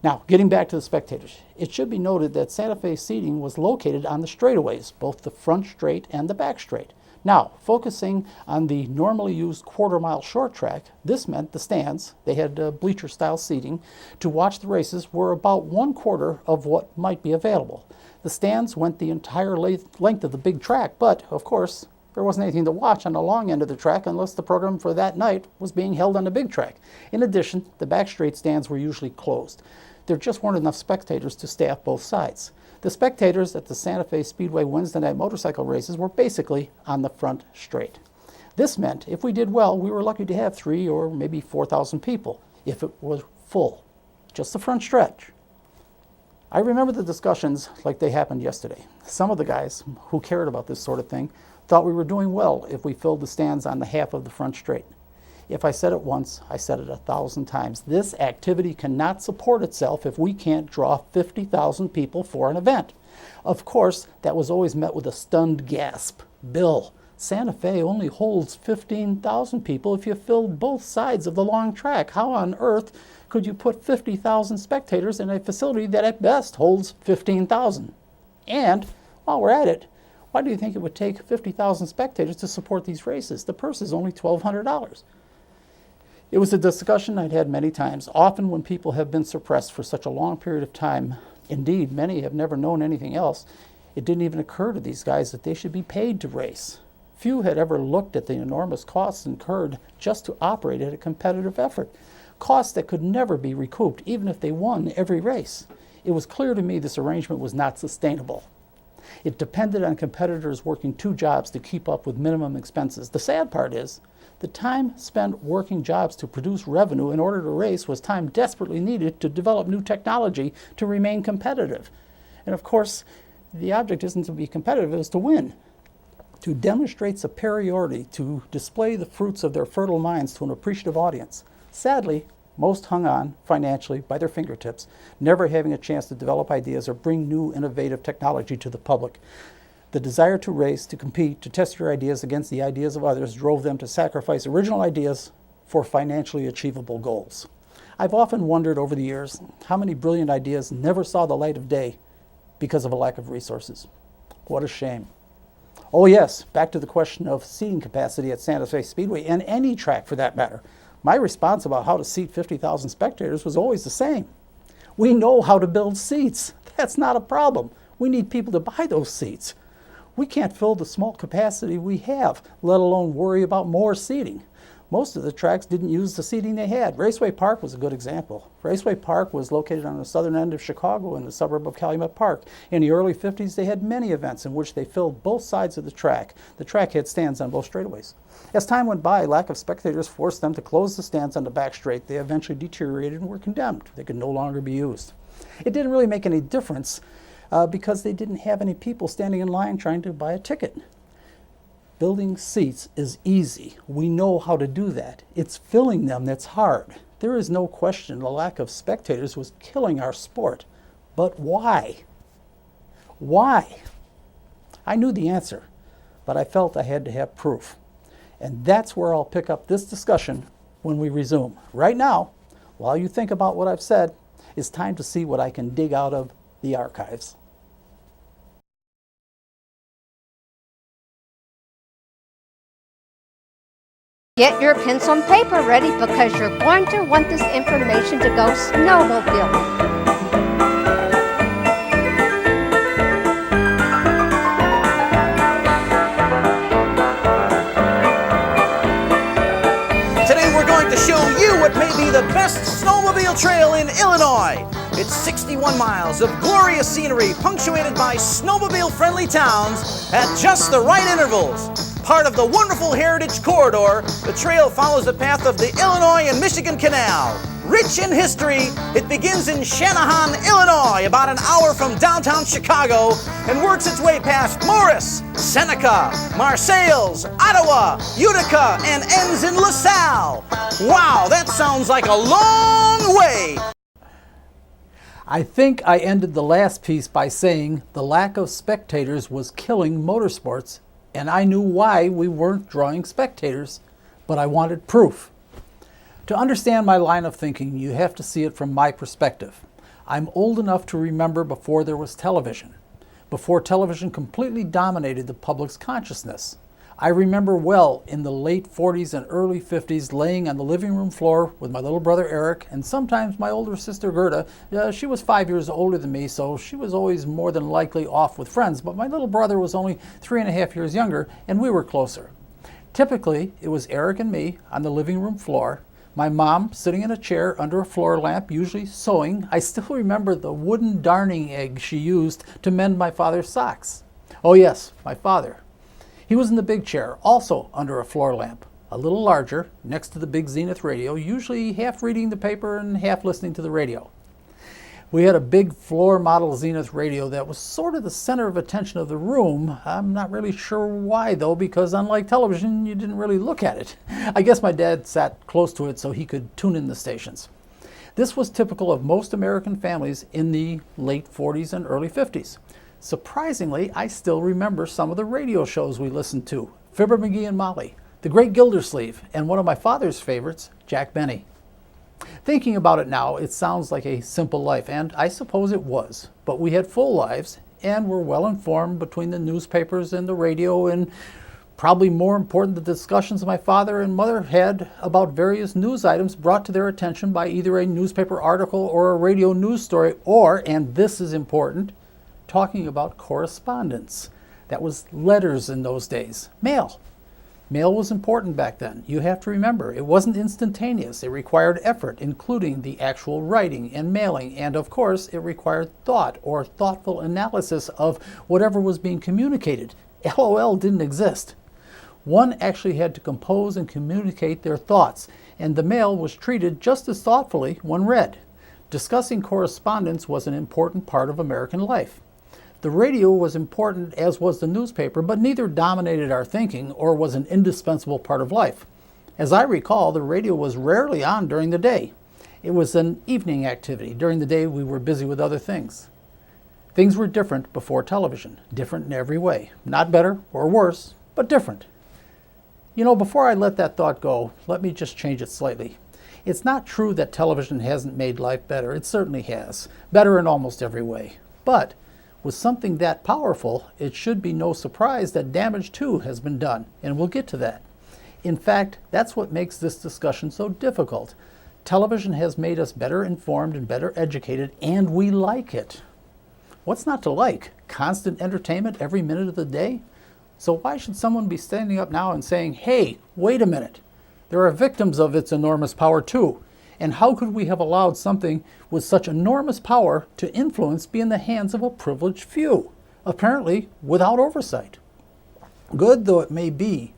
Now, getting back to the spectators, it should be noted that Santa Fe seating was located on the straightaways, both the front straight and the back straight. Now, focusing on the normally used 1/4 mile short track, this meant the stands, they had bleacher-style seating, to watch the races were about 1/4 of what might be available. The stands went the entire length of the big track, but, of course, there wasn't anything to watch on the long end of the track unless the program for that night was being held on the big track. In addition, the back straight stands were usually closed. There just weren't enough spectators to staff both sides. The spectators at the Santa Fe Speedway Wednesday night motorcycle races were basically on the front straight. This meant if we did well, we were lucky to have 3,000 or maybe 4,000 people if it was full, just the front stretch. I remember the discussions like they happened yesterday. Some of the guys who cared about this sort of thing thought we were doing well if we filled the stands on the half of the front straight. If I said it once, I said it 1,000 times. This activity cannot support itself if we can't draw 50,000 people for an event. Of course, that was always met with a stunned gasp. Bill, Santa Fe only holds 15,000 people if you filled both sides of the long track. How on earth could you put 50,000 spectators in a facility that at best holds 15,000? And while we're at it, why do you think it would take 50,000 spectators to support these races? The purse is only $1,200. It was a discussion I'd had many times. Often when people have been suppressed for such a long period of time, indeed many have never known anything else, it didn't even occur to these guys that they should be paid to race. Few had ever looked at the enormous costs incurred just to operate at a competitive effort, costs that could never be recouped even if they won every race. It was clear to me this arrangement was not sustainable. It depended on competitors working 2 jobs to keep up with minimum expenses. The sad part is, the time spent working jobs to produce revenue in order to race was time desperately needed to develop new technology to remain competitive. And of course, the object isn't to be competitive, it's to win, to demonstrate superiority, to display the fruits of their fertile minds to an appreciative audience. Sadly, Most hung on financially by their fingertips, never having a chance to develop ideas or bring new innovative technology to the public. The desire to race, to compete, to test your ideas against the ideas of others drove them to sacrifice original ideas for financially achievable goals. I've often wondered over the years how many brilliant ideas never saw the light of day because of a lack of resources. What a shame. Oh yes, back to the question of seating capacity at Santa Fe Speedway, and any track for that matter. My response about how to seat 50,000 spectators was always the same. We know how to build seats. That's not a problem. We need people to buy those seats. We can't fill the small capacity we have, let alone worry about more seating. Most of the tracks didn't use the seating they had. Raceway Park was a good example. Raceway Park was located on the southern end of Chicago in the suburb of Calumet Park. In the early 50s, they had many events in which they filled both sides of the track. The track had stands on both straightaways. As time went by, lack of spectators forced them to close the stands on the back straight. They eventually deteriorated and were condemned. They could no longer be used. It didn't really make any difference because they didn't have any people standing in line trying to buy a ticket. Building seats is easy. We know how to do that. It's filling them that's hard. There is no question the lack of spectators was killing our sport. But why? Why? I knew the answer, but I felt I had to have proof. And that's where I'll pick up this discussion when we resume. Right now, while you think about what I've said, it's time to see what I can dig out of the archives. Get your pencil and paper ready because you're going to want this information to go snowmobiling. Today we're going to show you what may be the best snowmobile trail in Illinois. It's 61 miles of glorious scenery punctuated by snowmobile-friendly towns at just the right intervals. Part of the wonderful Heritage Corridor, the trail follows the path of the Illinois and Michigan Canal. Rich in history, it begins in Shanahan, Illinois, about an hour from downtown Chicago, and works its way past Morris, Seneca, Marseilles, Ottawa, Utica, and ends in LaSalle. Wow, that sounds like a long way. I think I ended the last piece by saying the lack of spectators was killing motorsports, and I knew why we weren't drawing spectators, but I wanted proof. To understand my line of thinking, you have to see it from my perspective. I'm old enough to remember before there was television, before television completely dominated the public's consciousness. I remember well in the late 40s and early 50s laying on the living room floor with my little brother Eric and sometimes my older sister Gerda. She was 5 years older than me, so she was always more than likely off with friends, but my little brother was only 3.5 years younger and we were closer. Typically, it was Eric and me on the living room floor, my mom sitting in a chair under a floor lamp, usually sewing. I still remember the wooden darning egg she used to mend my father's socks. Oh yes, my father. He was in the big chair, also under a floor lamp, a little larger, next to the big Zenith radio, usually half reading the paper and half listening to the radio. We had a big floor model Zenith radio that was sort of the center of attention of the room. I'm not really sure why though, because unlike television, you didn't really look at it. I guess my dad sat close to it so he could tune in the stations. This was typical of most American families in the late 40s and early 50s. Surprisingly, I still remember some of the radio shows we listened to. Fibber McGee and Molly, The Great Gildersleeve, and one of my father's favorites, Jack Benny. Thinking about it now, it sounds like a simple life, and I suppose it was. But we had full lives, and were well informed between the newspapers and the radio, and probably more important, the discussions my father and mother had about various news items brought to their attention by either a newspaper article or a radio news story, or, and this is important, talking about correspondence. That was letters in those days. Mail. Mail was important back then. You have to remember, it wasn't instantaneous. It required effort, including the actual writing and mailing. And of course, it required thought or thoughtful analysis of whatever was being communicated. LOL didn't exist. One actually had to compose and communicate their thoughts, and the mail was treated just as thoughtfully when read. Discussing correspondence was an important part of American life. The radio was important, as was the newspaper, but neither dominated our thinking or was an indispensable part of life. As I recall, the radio was rarely on during the day. It was an evening activity. During the day, we were busy with other things. Things were different before television, different in every way. Not better or worse, but different. You know, before I let that thought go, let me just change it slightly. It's not true that television hasn't made life better. It certainly has. Better in almost every way. But with something that powerful, it should be no surprise that damage too has been done, and we'll get to that. In fact, that's what makes this discussion so difficult. Television has made us better informed and better educated, and we like it. What's not to like? Constant entertainment every minute of the day? So why should someone be standing up now and saying, hey, wait a minute, there are victims of its enormous power too, and how could we have allowed something with such enormous power to influence be in the hands of a privileged few, apparently without oversight? Good though it may be,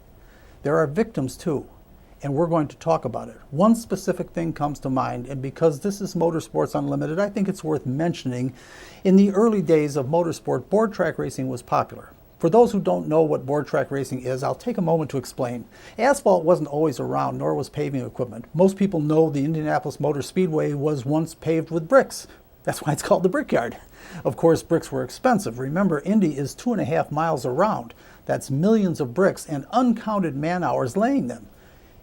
there are victims too, and we're going to talk about it. One specific thing comes to mind, and because this is Motorsports Unlimited, I think it's worth mentioning. In the early days of motorsport, board track racing was popular. For those who don't know what board track racing is, I'll take a moment to explain. Asphalt wasn't always around, nor was paving equipment. Most people know the Indianapolis Motor Speedway was once paved with bricks. That's why it's called the Brickyard. Of course, bricks were expensive. Remember, Indy is 2.5 miles around. That's millions of bricks and uncounted man-hours laying them.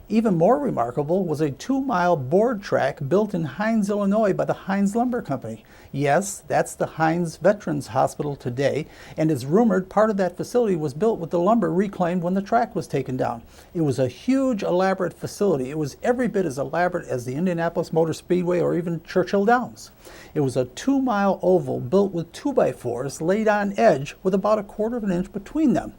Even more remarkable was a 2-mile board track built in Hines, Illinois by the Hines Lumber Company. Yes, that's the Hines Veterans Hospital today, and it's rumored part of that facility was built with the lumber reclaimed when the track was taken down. It was a huge, elaborate facility. It was every bit as elaborate as the Indianapolis Motor Speedway or even Churchill Downs. It was a 2-mile oval built with 2x4s laid on edge with about 1/4 of an inch between them.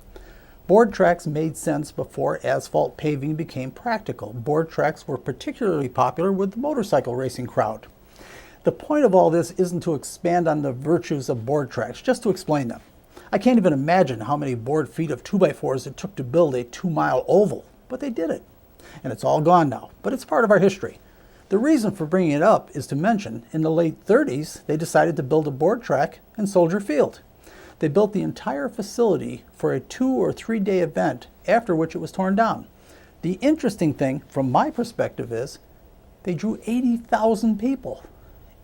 Board tracks made sense before asphalt paving became practical. Board tracks were particularly popular with the motorcycle racing crowd. The point of all this isn't to expand on the virtues of board tracks, just to explain them. I can't even imagine how many board feet of 2x4s it took to build a 2-mile oval, but they did it. And it's all gone now, but it's part of our history. The reason for bringing it up is to mention, in the late 30s, they decided to build a board track in Soldier Field. They built the entire facility for a 2 or 3 day event, after which it was torn down. The interesting thing, from my perspective, is they drew 80,000 people.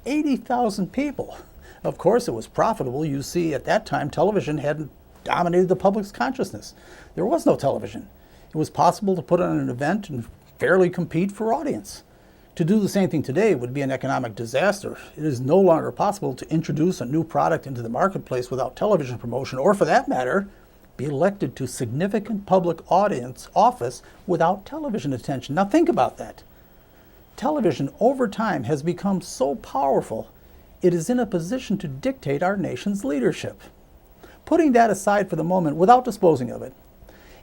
80,000 people. Of course, it was profitable. You see, at that time, television hadn't dominated the public's consciousness. There was no television. It was possible to put on an event and fairly compete for audience. To do the same thing today would be an economic disaster. It is no longer possible to introduce a new product into the marketplace without television promotion, or for that matter, be elected to significant public audience office without television attention. Now think about that. Television over time has become so powerful, it is in a position to dictate our nation's leadership. Putting that aside for the moment, without disposing of it,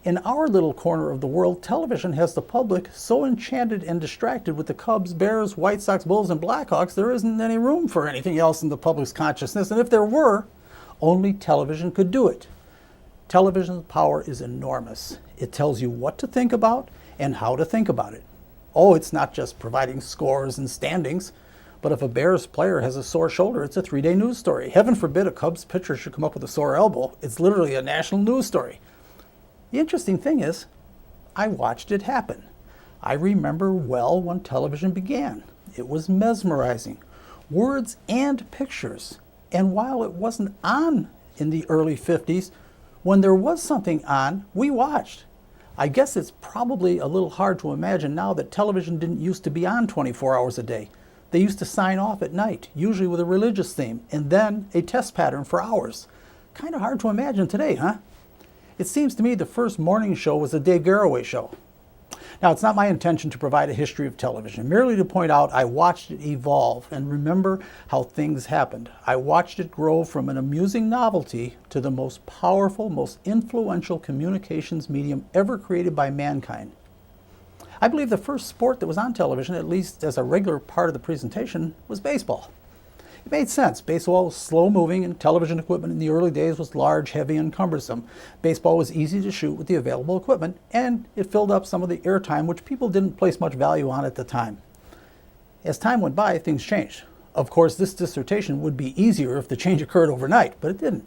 in our little corner of the world, television has the public so enchanted and distracted with the Cubs, Bears, White Sox, Bulls, and Blackhawks, there isn't any room for anything else in the public's consciousness. And if there were, only television could do it. Television's power is enormous. It tells you what to think about and how to think about it. Oh, it's not just providing scores and standings, but if a Bears player has a sore shoulder, it's a 3-day news story. Heaven forbid a Cubs pitcher should come up with a sore elbow. It's literally a national news story. The interesting thing is, I watched it happen. I remember well when television began. It was mesmerizing. Words and pictures. And while it wasn't on in the early 50s, when there was something on, we watched. I guess it's probably a little hard to imagine now that television didn't used to be on 24 hours a day. They used to sign off at night, usually with a religious theme, and then a test pattern for hours. Kind of hard to imagine today, huh? It seems to me the first morning show was the Dave Garroway show. Now, it's not my intention to provide a history of television, merely to point out I watched it evolve and remember how things happened. I watched it grow from an amusing novelty to the most powerful, most influential communications medium ever created by mankind. I believe the first sport that was on television, at least as a regular part of the presentation, was baseball. It made sense. Baseball was slow-moving, and television equipment in the early days was large, heavy, and cumbersome. Baseball was easy to shoot with the available equipment, and it filled up some of the airtime, which people didn't place much value on at the time. As time went by, things changed. Of course, this dissertation would be easier if the change occurred overnight, but it didn't.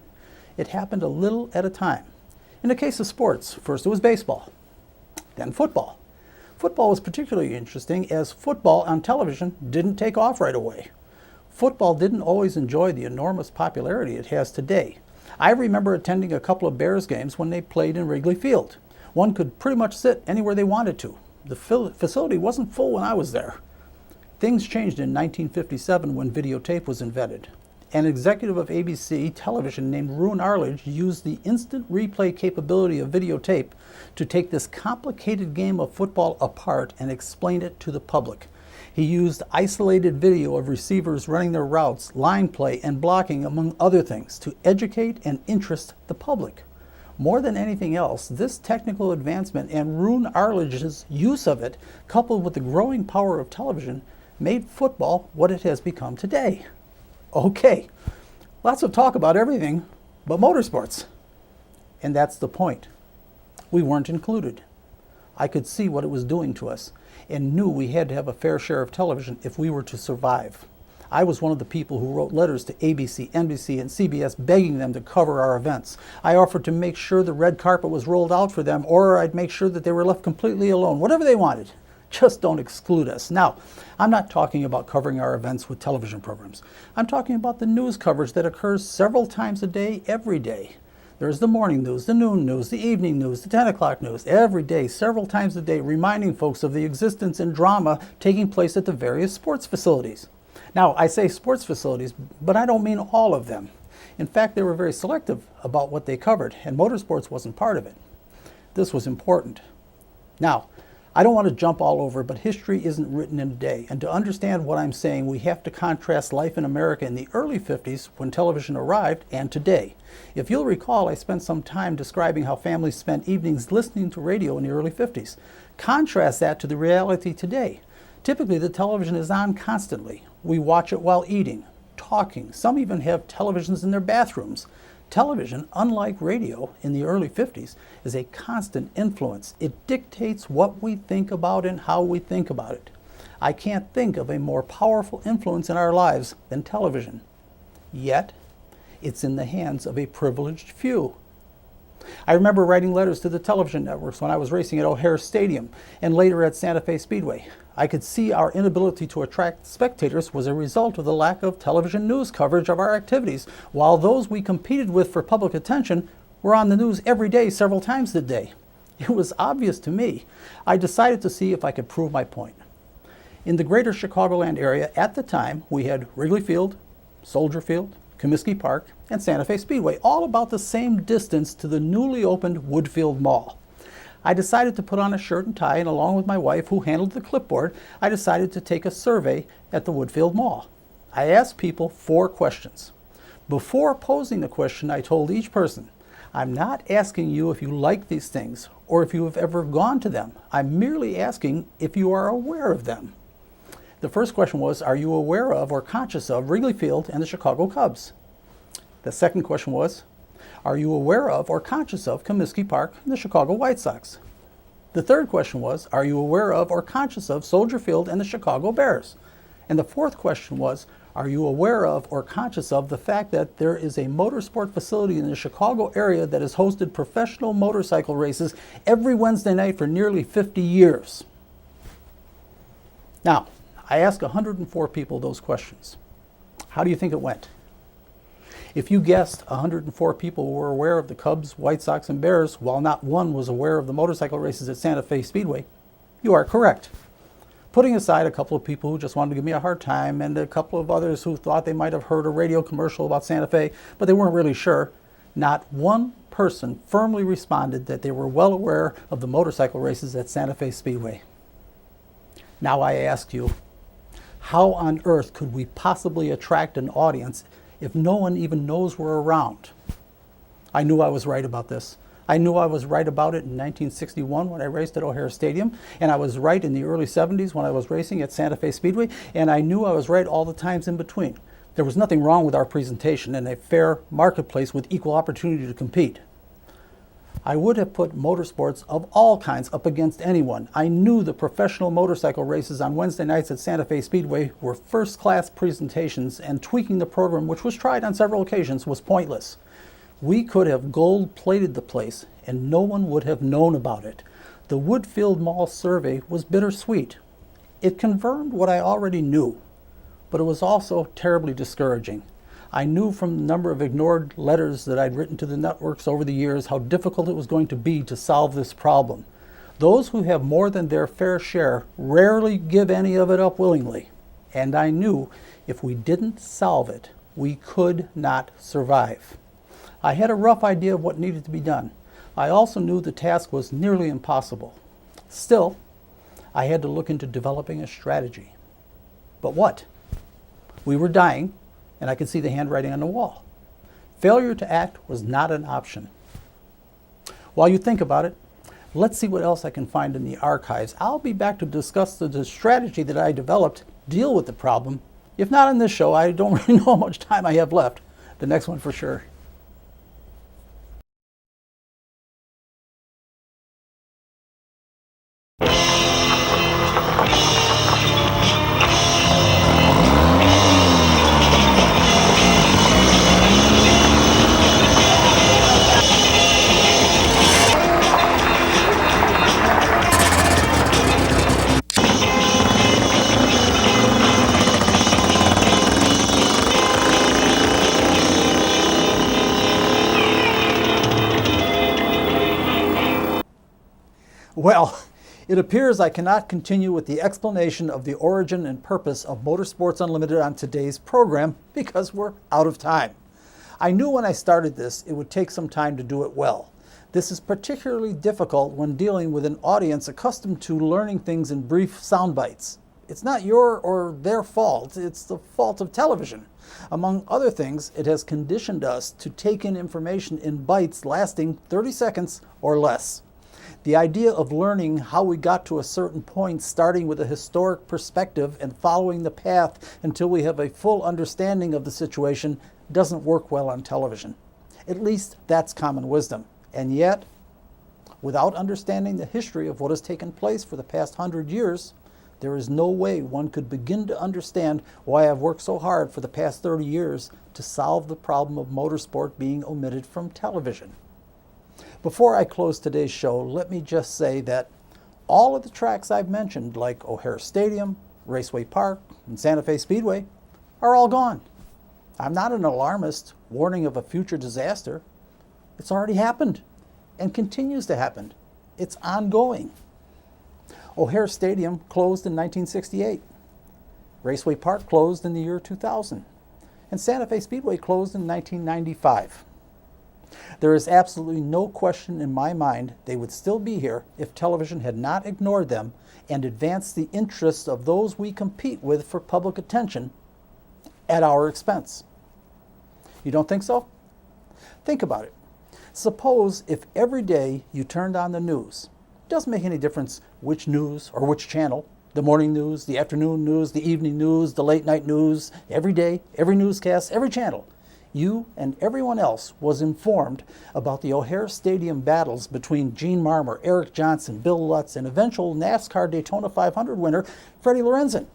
It happened a little at a time. In the case of sports, first it was baseball, then football. Football was particularly interesting as football on television didn't take off right away. Football didn't always enjoy the enormous popularity it has today. I remember attending a couple of Bears games when they played in Wrigley Field. One could pretty much sit anywhere they wanted to. The facility wasn't full when I was there. Things changed in 1957 when videotape was invented. An executive of ABC television named Roone Arledge used the instant replay capability of videotape to take this complicated game of football apart and explain it to the public. He used isolated video of receivers running their routes, line play, and blocking, among other things, to educate and interest the public. More than anything else, this technical advancement and Roone Arledge's use of it, coupled with the growing power of television, made football what it has become today. Okay, lots of talk about everything but motorsports. And that's the point. We weren't included. I could see what it was doing to us and knew we had to have a fair share of television if we were to survive. I was one of the people who wrote letters to ABC, NBC, and CBS begging them to cover our events. I offered to make sure the red carpet was rolled out for them, or I'd make sure that they were left completely alone, whatever they wanted. Just don't exclude us. Now, I'm not talking about covering our events with television programs. I'm talking about the news coverage that occurs several times a day, every day. There's the morning news, the noon news, the evening news, the 10 o'clock news, every day, several times a day, reminding folks of the existence and drama taking place at the various sports facilities. Now, I say sports facilities, but I don't mean all of them. In fact, they were very selective about what they covered, and motorsports wasn't part of it. This was important. Now, I don't want to jump all over, but history isn't written in a day. And to understand what I'm saying, we have to contrast life in America in the early 50s when television arrived and today. If you'll recall, I spent some time describing how families spent evenings listening to radio in the early 50s. Contrast that to the reality today. Typically, the television is on constantly. We watch it while eating, talking. Some even have televisions in their bathrooms. Television, unlike radio in the early 50s, is a constant influence. It dictates what we think about and how we think about it. I can't think of a more powerful influence in our lives than television. Yet, it's in the hands of a privileged few. I remember writing letters to the television networks when I was racing at O'Hare Stadium and later at Santa Fe Speedway. I could see our inability to attract spectators was a result of the lack of television news coverage of our activities, while those we competed with for public attention were on the news every day, several times a day. It was obvious to me. I decided to see if I could prove my point. In the greater Chicagoland area at the time, we had Wrigley Field, Soldier Field, Comiskey Park, and Santa Fe Speedway, all about the same distance to the newly opened Woodfield Mall. I decided to put on a shirt and tie, and along with my wife, who handled the clipboard, I decided to take a survey at the Woodfield Mall. I asked people 4 questions. Before posing the question, I told each person, I'm not asking you if you like these things or if you have ever gone to them. I'm merely asking if you are aware of them. The first question was, are you aware of or conscious of Wrigley Field and the Chicago Cubs? The second question was, are you aware of or conscious of Comiskey Park and the Chicago White Sox? The third question was, are you aware of or conscious of Soldier Field and the Chicago Bears? And the fourth question was, are you aware of or conscious of the fact that there is a motorsport facility in the Chicago area that has hosted professional motorcycle races every Wednesday night for nearly 50 years? Now, I asked 104 people those questions. How do you think it went? If you guessed 104 people were aware of the Cubs, White Sox, and Bears, while not one was aware of the motorcycle races at Santa Fe Speedway, you are correct. Putting aside a couple of people who just wanted to give me a hard time and a couple of others who thought they might have heard a radio commercial about Santa Fe, but they weren't really sure, not one person firmly responded that they were well aware of the motorcycle races at Santa Fe Speedway. Now I ask you, how on earth could we possibly attract an audience if no one even knows we're around? I knew I was right about this. I knew I was right about it in 1961 when I raced at O'Hare Stadium, and I was right in the early 70s when I was racing at Santa Fe Speedway, and I knew I was right all the times in between. There was nothing wrong with our presentation and a fair marketplace with equal opportunity to compete. I would have put motorsports of all kinds up against anyone. I knew the professional motorcycle races on Wednesday nights at Santa Fe Speedway were first-class presentations, and tweaking the program, which was tried on several occasions, was pointless. We could have gold-plated the place, and no one would have known about it. The Woodfield Mall survey was bittersweet. It confirmed what I already knew, but it was also terribly discouraging. I knew from the number of ignored letters that I'd written to the networks over the years how difficult it was going to be to solve this problem. Those who have more than their fair share rarely give any of it up willingly. And I knew if we didn't solve it, we could not survive. I had a rough idea of what needed to be done. I also knew the task was nearly impossible. Still, I had to look into developing a strategy. But what? We were dying, and I could see the handwriting on the wall. Failure to act was not an option. While you think about it, let's see what else I can find in the archives. I'll be back to discuss the strategy that I developed, deal with the problem. If not in this show, I don't really know how much time I have left. The next one for sure. Well, it appears I cannot continue with the explanation of the origin and purpose of Motorsports Unlimited on today's program because we're out of time. I knew when I started this it would take some time to do it well. This is particularly difficult when dealing with an audience accustomed to learning things in brief sound bites. It's not your or their fault, it's the fault of television. Among other things, it has conditioned us to take in information in bites lasting 30 seconds or less. The idea of learning how we got to a certain point, starting with a historic perspective and following the path until we have a full understanding of the situation, doesn't work well on television. At least that's common wisdom. And yet, without understanding the history of what has taken place for the past 100 years, there is no way one could begin to understand why I've worked so hard for the past 30 years to solve the problem of motorsport being omitted from television. Before I close today's show, let me just say that all of the tracks I've mentioned, like O'Hare Stadium, Raceway Park, and Santa Fe Speedway, are all gone. I'm not an alarmist warning of a future disaster. It's already happened and continues to happen. It's ongoing. O'Hare Stadium closed in 1968. Raceway Park closed in the year 2000. And Santa Fe Speedway closed in 1995. There is absolutely no question in my mind they would still be here if television had not ignored them and advanced the interests of those we compete with for public attention at our expense. You don't think so? Think about it. Suppose if every day you turned on the news, it doesn't make any difference which news or which channel, the morning news, the afternoon news, the evening news, the late night news, every day, every newscast, every channel, you and everyone else was informed about the O'Hare Stadium battles between Gene Marmer, Eric Johnson, Bill Lutz, and eventual NASCAR Daytona 500 winner Freddie Lorenzen.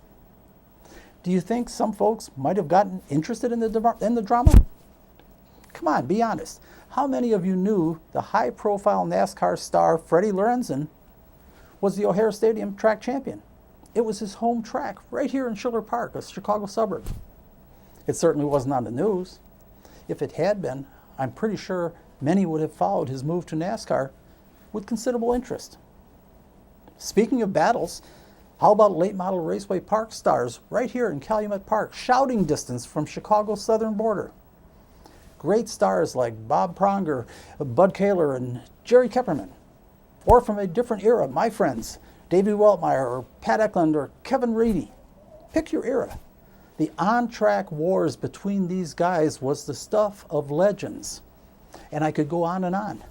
Do you think some folks might have gotten interested in the drama? Come on, be honest. How many of you knew the high-profile NASCAR star Freddie Lorenzen was the O'Hare Stadium track champion? It was his home track right here in Schiller Park, a Chicago suburb. It certainly wasn't on the news. If it had been, I'm pretty sure many would have followed his move to NASCAR with considerable interest. Speaking of battles, how about late model Raceway Park stars right here in Calumet Park, shouting distance from Chicago's southern border? Great stars like Bob Pronger, Bud Kaler, and Jerry Kepperman. Or from a different era, my friends, Davey Weltmeyer or Pat Eklund or Kevin Reedy. Pick your era. The on-track wars between these guys was the stuff of legends. And I could go on and on.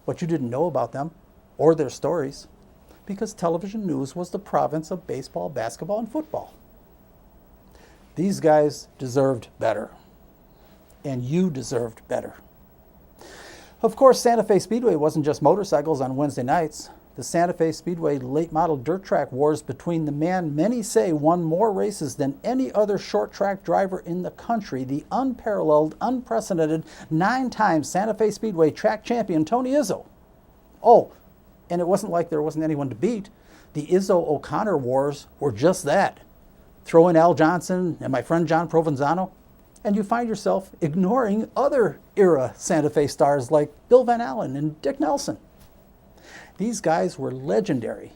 But you didn't know about them or their stories because television news was the province of baseball, basketball, and football. These guys deserved better. And you deserved better. Of course, Santa Fe Speedway wasn't just motorcycles on Wednesday nights. The Santa Fe Speedway late model dirt track wars between the man many say won more races than any other short track driver in the country, the unparalleled, unprecedented 9-time Santa Fe Speedway track champion Tony Izzo. Oh, And it wasn't like there wasn't anyone to beat. The Izzo-O'Connor wars were just that. Throw in Al Johnson and my friend John Provenzano, and you find yourself ignoring other era Santa Fe stars like Bill Van Allen and Dick Nelson. These guys were legendary,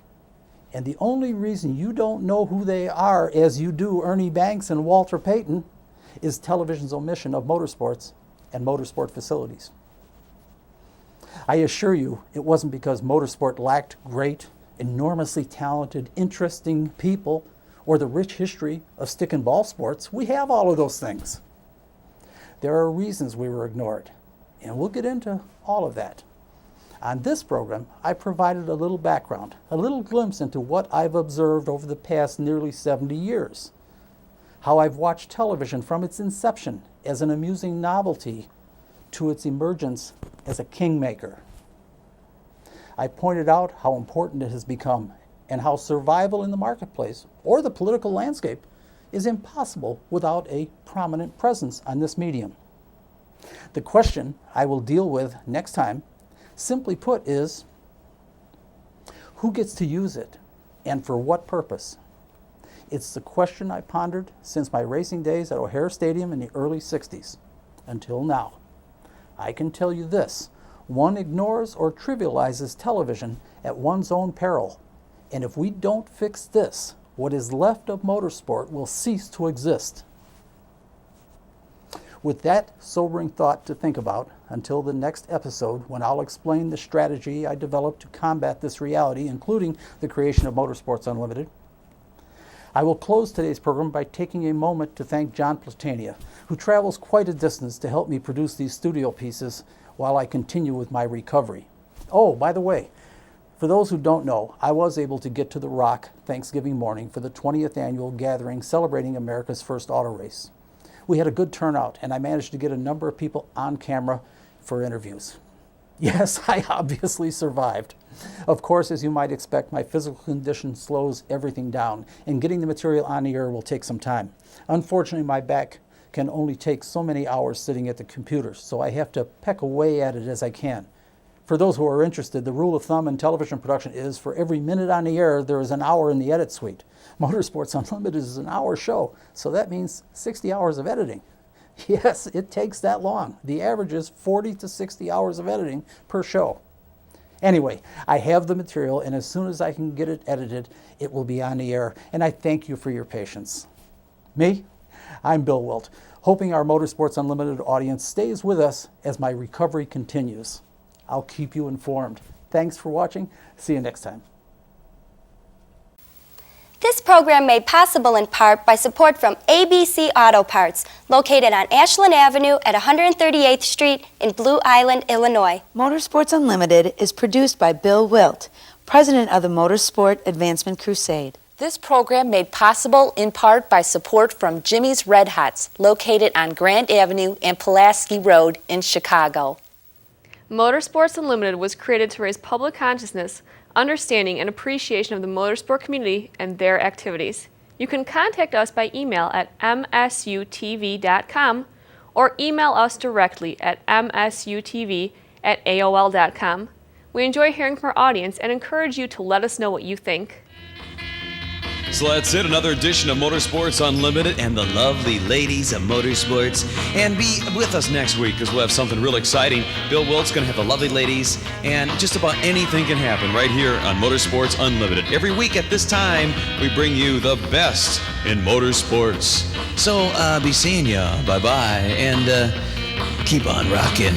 and the only reason you don't know who they are as you do Ernie Banks and Walter Payton is television's omission of motorsports and motorsport facilities. I assure you, it wasn't because motorsport lacked great, enormously talented, interesting people or the rich history of stick and ball sports. We have all of those things. There are reasons we were ignored, and we'll get into all of that. On this program, I provided a little background, a little glimpse into what I've observed over the past nearly 70 years. How I've watched television from its inception as an amusing novelty to its emergence as a kingmaker. I pointed out how important it has become and how survival in the marketplace or the political landscape is impossible without a prominent presence on this medium. The question I will deal with next time, simply put, is who gets to use it and for what purpose? It's the question I pondered since my racing days at O'Hare Stadium in the early 60s until now. I can tell you this, one ignores or trivializes television at one's own peril. And if we don't fix this, what is left of motorsport will cease to exist. With that sobering thought to think about, until the next episode when I'll explain the strategy I developed to combat this reality, including the creation of Motorsports Unlimited, I will close today's program by taking a moment to thank John Platania, who travels quite a distance to help me produce these studio pieces while I continue with my recovery. Oh, by the way, for those who don't know, I was able to get to the Rock Thanksgiving morning for the 20th annual gathering celebrating America's first auto race. We had a good turnout, and I managed to get a number of people on camera for interviews. Yes, I obviously survived. Of course, as you might expect, my physical condition slows everything down, and getting the material on the air will take some time. Unfortunately, my back can only take so many hours sitting at the computer, so I have to peck away at it as I can. For those who are interested, the rule of thumb in television production is for every minute on the air, there is an hour in the edit suite. Motorsports Unlimited is an hour show, so that means 60 hours of editing. Yes, it takes that long. The average is 40 to 60 hours of editing per show. Anyway, I have the material, and as soon as I can get it edited, it will be on the air, and I thank you for your patience. Me? I'm Bill Wildt, hoping our Motorsports Unlimited audience stays with us as my recovery continues. I'll keep you informed. Thanks for watching. See you next time. This program made possible in part by support from ABC Auto Parts, located on Ashland Avenue at 138th Street in Blue Island, Illinois. Motorsports Unlimited is produced by Bill Wildt, president of the Motorsport Advancement Crusade. This program made possible in part by support from Jimmy's Red Hots, located on Grand Avenue and Pulaski Road in Chicago. Motorsports Unlimited was created to raise public consciousness, understanding, and appreciation of the motorsport community and their activities. You can contact us by email at msutv.com or email us directly at msutv@aol.com. We enjoy hearing from our audience and encourage you to let us know what you think. So that's it, another edition of Motorsports Unlimited and the lovely ladies of motorsports. And be with us next week because we'll have something real exciting. Bill Wildt's going to have the lovely ladies, and just about anything can happen right here on Motorsports Unlimited. Every week at this time, we bring you the best in motorsports. So be seeing ya. Bye-bye. And keep on rocking.